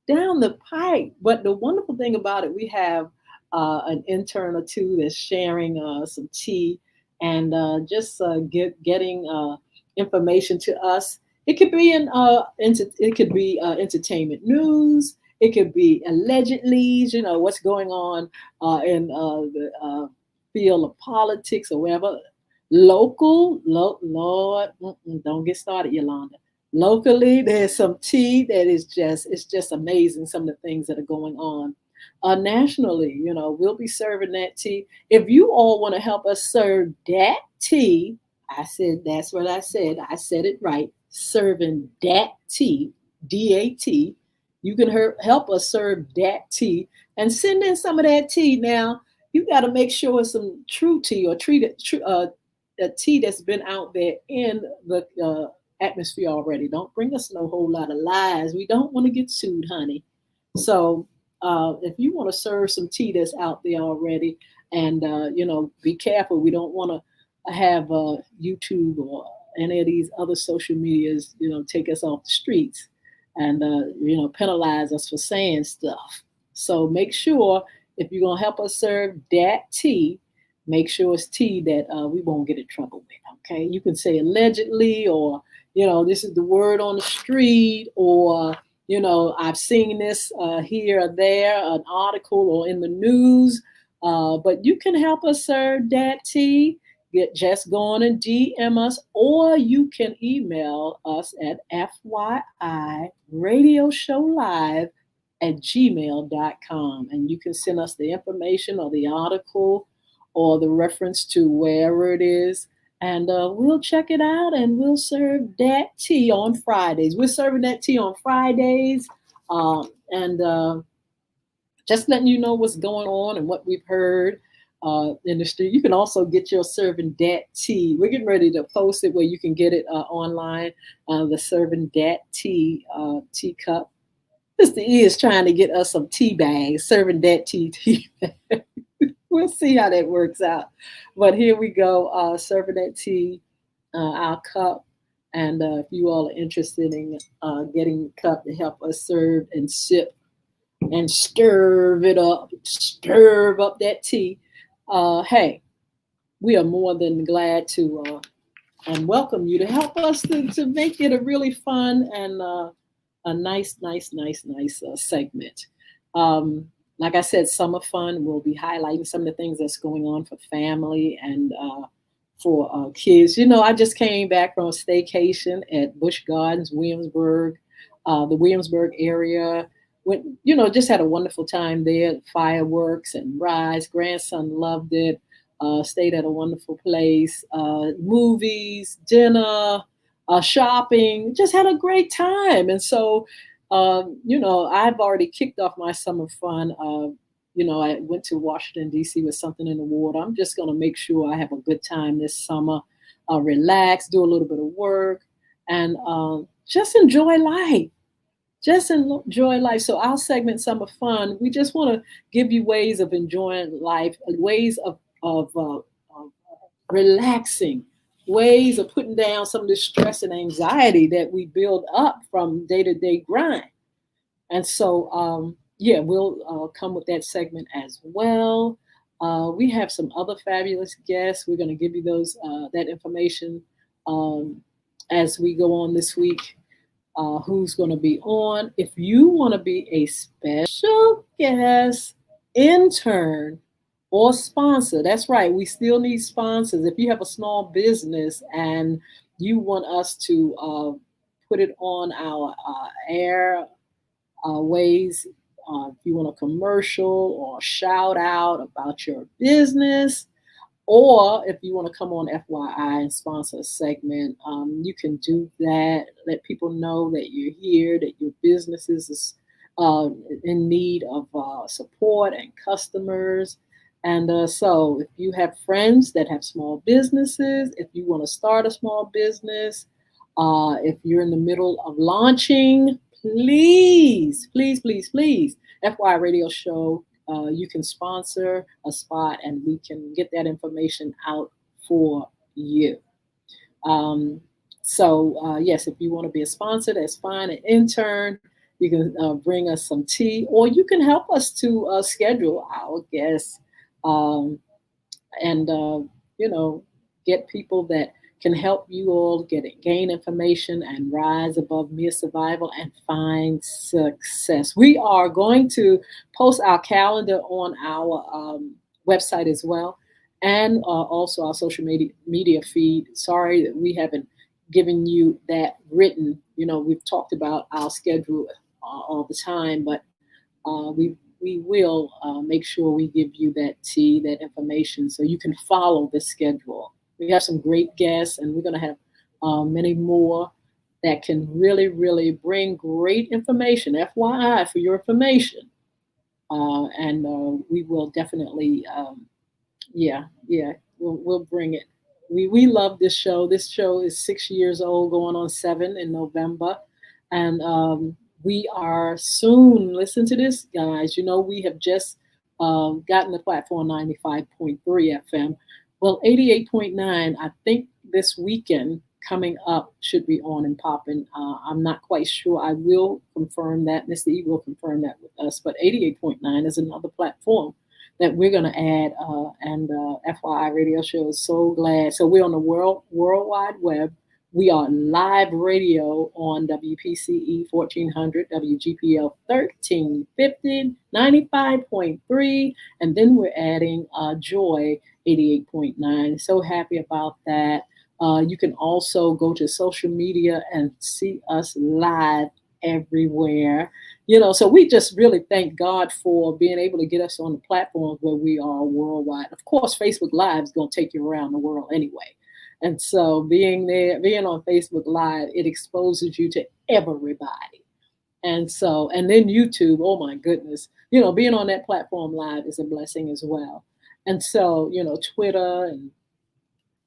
down the pipe. But the wonderful thing about it, we have an intern or two that's sharing some tea and just getting information to us. It could be entertainment news. It could be allegedly, what's going on in the field of politics or whatever. Lord, don't get started, Yolanda. Locally, there's some tea that is just amazing. Some of the things that are going on. Nationally, we'll be serving that tea. If you all want to help us serve that tea, I said that's what I said. I said it right. Serving that tea, DAT. You can help us serve that tea and send in some of that tea. Now, you got to make sure it's some true tea or a tea that's been out there in the atmosphere already. Don't bring us no whole lot of lies. We don't want to get sued, honey. So if you want to serve some tea that's out there already, and be careful. We don't want to have YouTube or any of these other social medias, take us off the streets and penalize us for saying stuff. So make sure if you're gonna help us serve that tea, make sure it's tea that we won't get in trouble with. Okay, you can say allegedly, or this is the word on the street, or I've seen this here or there, an article or in the news. But you can help us serve that tea. Just go on and DM us, or you can email us at FYIRadioShowLive@gmail.com, and you can send us the information or the article or the reference to wherever it is, and we'll check it out, and we'll serve that tea on Fridays. We're serving that tea on Fridays, and just letting you know what's going on and what we've heard in the street. You can also get your serving dat tea. We're getting ready to post it where you can get it online. The serving dat tea teacup. Mr. E is trying to get us some tea bags, serving dat tea bags. We'll see how that works out. But here we go, serving that tea, our cup. And if you all are interested in getting a cup to help us serve and sip and stir up that tea, hey, we are more than glad to and welcome you to help us to make it a really fun and a nice segment. Like I said, summer fun. We'll be highlighting some of the things that's going on for family and for kids. I just came back from a staycation at Busch Gardens, Williamsburg, the Williamsburg area. Just had a wonderful time there. Fireworks and rides. Grandson loved it. Stayed at a wonderful place. Movies, dinner, shopping. Just had a great time. And so, I've already kicked off my summer fun. I went to Washington, D.C. with something in the water. I'm just going to make sure I have a good time this summer. Relax, do a little bit of work, and just enjoy life. So our segment, Summer Fun, we just want to give you ways of enjoying life, ways of relaxing, ways of putting down some of the stress and anxiety that we build up from day-to-day grind. And so, we'll come with that segment as well. We have some other fabulous guests. We're going to give you that information as we go on this week. Who's going to be on. If you want to be a special guest intern or sponsor. That's right. We still need sponsors. If you have a small business and you want us to put it on our air ways, if you want a commercial or shout out about your business, or if you want to come on FYI and sponsor a segment, you can do that. Let people know that you're here, that your business is in need of support and customers. And so, if you have friends that have small businesses, if you want to start a small business, if you're in the middle of launching, please, please, please, please, FY Radio Show, you can sponsor a spot and we can get that information out for you. Um, yes, if you want to be a sponsor, that's fine. An intern, you can bring us some tea, or you can help us to schedule our guests. Um, and get people that can help you all gain information and rise above mere survival and find success. We are going to post our calendar on our website as well, and also our social media feed. Sorry that we haven't given you that written. We've talked about our schedule all the time, but we will make sure we give you that information, so you can follow the schedule. We have some great guests, and we're going to have many more that can really, really bring great information. FYI, for your information, and we will definitely, yeah, we'll bring it. We love this show. This show is 6 years old, going on 7 in November, and we are soon. Listen to this, guys. We have just gotten the platform 95.3 FM. Well, 88.9. I think this weekend coming up should be on and popping. I'm not quite sure. I will confirm that. Mr. E will confirm that with us. But 88.9 is another platform that we're going to add. And FYI Radio Show is so glad. So we're on the World Wide Web. We are live radio on WPCE 1400, WGPL 1350, 95.3, and then we're adding Joy 88.9. So happy about that. You can also go to social media and see us live everywhere. So we just really thank God for being able to get us on the platforms where we are worldwide. Of course, Facebook Live is going to take you around the world anyway. And so being on Facebook Live, it exposes you to everybody. And then YouTube, oh my goodness, being on that platform live is a blessing as well. And so, Twitter and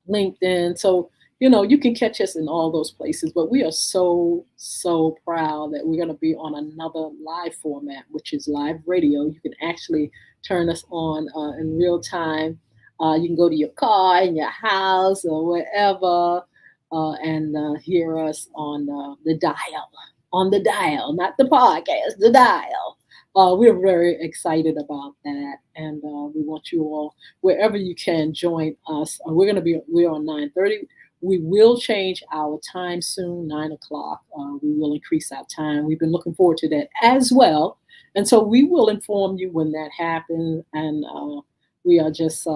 LinkedIn. So, you can catch us in all those places, but we are so, so proud that we're going to be on another live format, which is live radio. You can actually turn us on in real time. You can go to your car, in your house, or wherever, and hear us on the dial, not the podcast, the dial. We're very excited about that, and we want you all, wherever you can, join us. We're on 9:30. We will change our time soon, 9 o'clock. We will increase our time. We've been looking forward to that as well, and so we will inform you when that happens. And we are just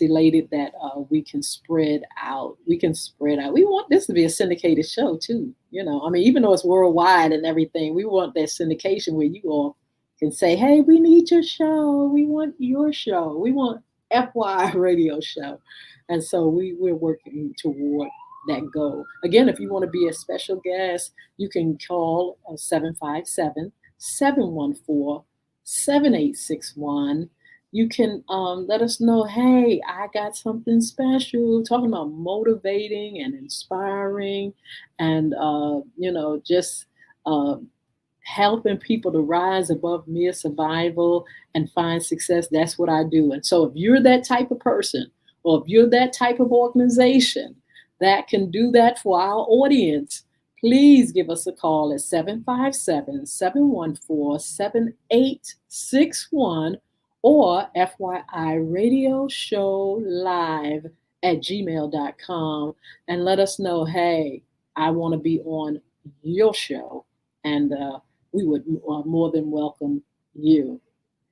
elated that we can spread out. We want this to be a syndicated show too. Even though it's worldwide and everything, we want that syndication where you all can say, hey, we need your show. We want your show. We want FY Radio Show. And so we're working toward that goal. Again, if you want to be a special guest, you can call 757-714-7861. You can let us know, hey, I got something special, talking about motivating and inspiring and, just helping people to rise above mere survival and find success. That's what I do. And so if you're that type of person, or if you're that type of organization that can do that for our audience, please give us a call at 757-714-7861 or FYI Radio Show Live at gmail.com and let us know, hey, I want to be on your show. And we would more than welcome you.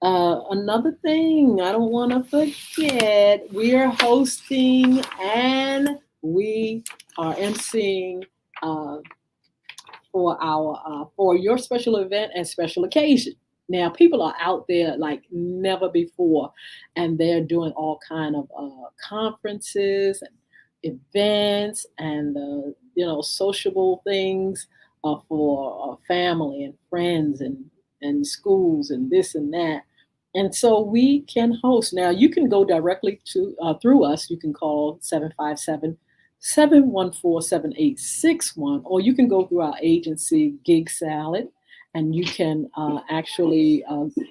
Another thing I don't want to forget, we are hosting and we are emceeing uh, for your special event and special occasion. Now, people are out there like never before, and they're doing all kind of conferences and events and sociable things for family and friends and schools and this and that. And so we can host. Now you can go directly to through us. You can call 757-714-7861, or you can go through our agency, Gig Salad, and you can actually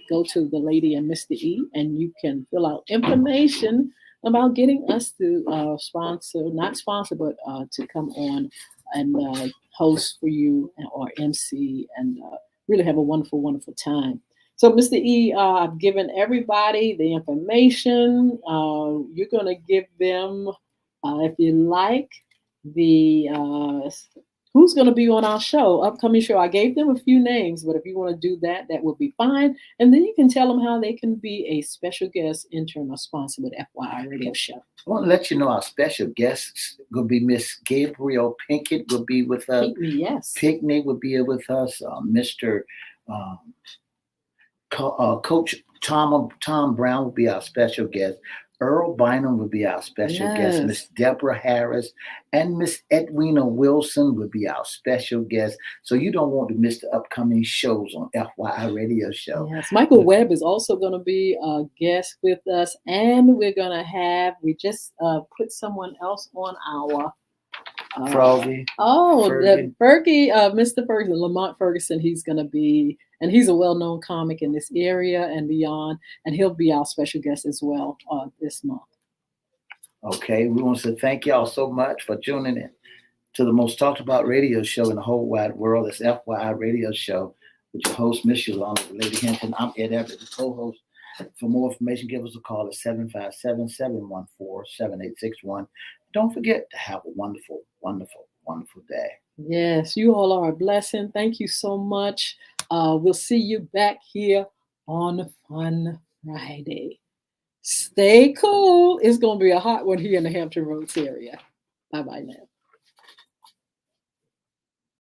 go to the lady and Mr. E, and you can fill out information about getting us to sponsor, not sponsor, but to come on and host for you or MC and really have a wonderful, wonderful time. So, Mr. E, I've given everybody the information. You're going to give them, if you like, the who's going to be on our show, upcoming show. I gave them a few names, but if you want to do that, that would be fine. And then you can tell them how they can be a special guest, intern, or sponsor with FYI Radio Show. I want to let you know our special guests will be Miss Gabriel Pinkett will be with us. Pinkney, yes. Pinkney will be with us. Mr. Coach Tom Brown will be our special guest. Earl Bynum will be our special guest. Miss Deborah Harris and Miss Edwina Wilson will be our special guest. So you don't want to miss the upcoming shows on FYI Radio Show. Yes, Michael Webb is also going to be a guest with us, and we just put someone else on our Froggy. Fergie, Mr. Ferguson, Lamont Ferguson. He's going to be, and he's a well-known comic in this area and beyond, and he'll be our special guest as well this month. Okay, we want to thank y'all so much for tuning in to the most talked about radio show in the whole wide world. It's FYI Radio Show with your host, Miss Yolanda, Lady Hinton. I'm Ed Everett, the co-host. For more information, give us a call at 757-714-7861. Don't forget to have a wonderful, wonderful, wonderful day. Yes, you all are a blessing. Thank you so much. We'll see you back here on Fun Friday. Stay cool. It's going to be a hot one here in the Hampton Roads area. Bye-bye now.